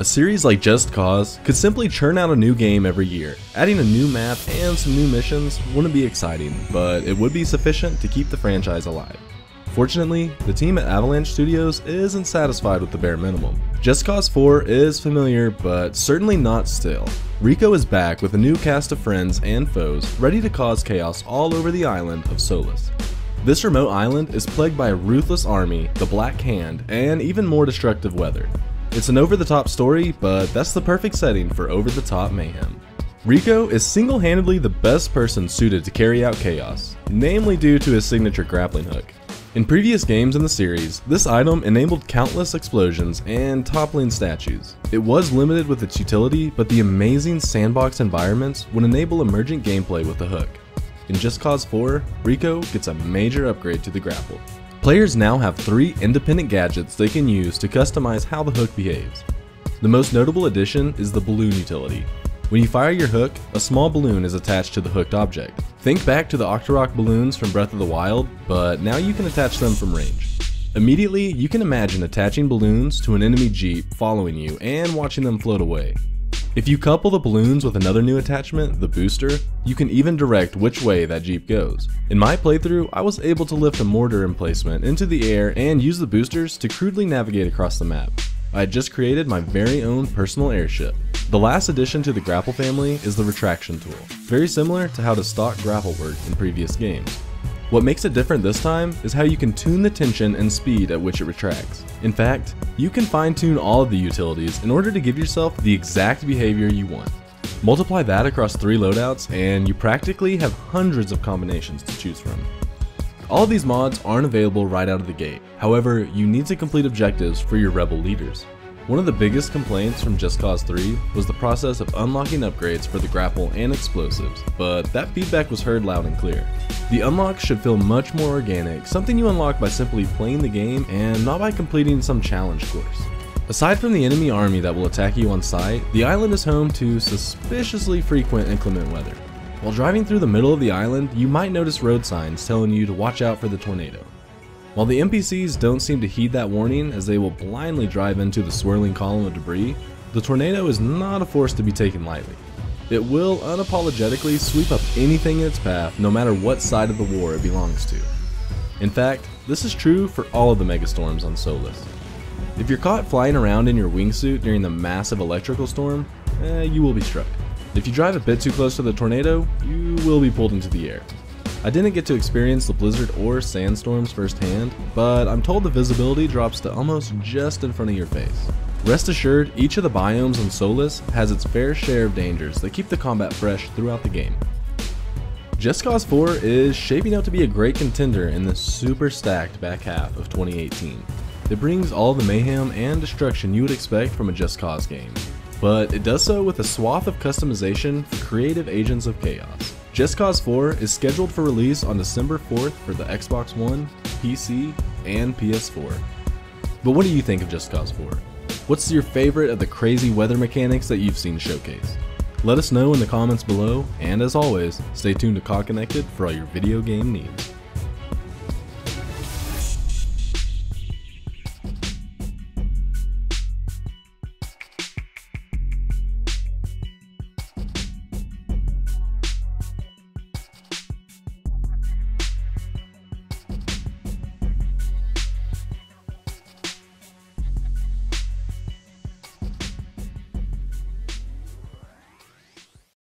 A series like Just Cause could simply churn out a new game every year. Adding a new map and some new missions wouldn't be exciting, but it would be sufficient to keep the franchise alive. Fortunately, the team at Avalanche Studios isn't satisfied with the bare minimum. Just Cause 4 is familiar, but certainly not stale. Rico is back with a new cast of friends and foes ready to cause chaos all over the island of Solace. This remote island is plagued by a ruthless army, the Black Hand, and even more destructive weather. It's an over-the-top story, but that's the perfect setting for over-the-top mayhem. Rico is single-handedly the best person suited to carry out chaos, namely due to his signature grappling hook. In previous games in the series, this item enabled countless explosions and toppling statues. It was limited with its utility, but the amazing sandbox environments would enable emergent gameplay with the hook. In Just Cause 4, Rico gets a major upgrade to the grapple. Players now have 3 independent gadgets they can use to customize how the hook behaves. The most notable addition is the balloon utility. When you fire your hook, a small balloon is attached to the hooked object. Think back to the Octorok balloons from Breath of the Wild, but now you can attach them from range. Immediately, you can imagine attaching balloons to an enemy jeep following you and watching them float away. If you couple the balloons with another new attachment, the booster, you can even direct which way that jeep goes. In my playthrough, I was able to lift a mortar emplacement into the air and use the boosters to crudely navigate across the map. I had just created my very own personal airship. The last addition to the grapple family is the retraction tool, very similar to how the stock grapple worked in previous games. What makes it different this time is how you can tune the tension and speed at which it retracts. In fact, you can fine-tune all of the utilities in order to give yourself the exact behavior you want. Multiply that across 3 loadouts and you practically have hundreds of combinations to choose from. All of these mods aren't available right out of the gate, however, you need to complete objectives for your rebel leaders. One of the biggest complaints from Just Cause 3 was the process of unlocking upgrades for the grapple and explosives, but that feedback was heard loud and clear. The unlocks should feel much more organic, something you unlock by simply playing the game and not by completing some challenge course. Aside from the enemy army that will attack you on sight, the island is home to suspiciously frequent inclement weather. While driving through the middle of the island, you might notice road signs telling you to watch out for the tornado. While the NPCs don't seem to heed that warning as they will blindly drive into the swirling column of debris, the tornado is not a force to be taken lightly. It will unapologetically sweep up anything in its path no matter what side of the war it belongs to. In fact, this is true for all of the megastorms on Solace. If you're caught flying around in your wingsuit during the massive electrical storm, you will be struck. If you drive a bit too close to the tornado, you will be pulled into the air. I didn't get to experience the blizzard or sandstorms firsthand, but I'm told the visibility drops to almost just in front of your face. Rest assured, each of the biomes on Solace has its fair share of dangers that keep the combat fresh throughout the game. Just Cause 4 is shaping out to be a great contender in the super stacked back half of 2018. It brings all the mayhem and destruction you would expect from a Just Cause game, but it does so with a swath of customization for creative agents of chaos. Just Cause 4 is scheduled for release on December 4th for the Xbox One, PC, and PS4. But what do you think of Just Cause 4? What's your favorite of the crazy weather mechanics that you've seen showcased? Let us know in the comments below, and as always, stay tuned to COGconnected for all your video game needs.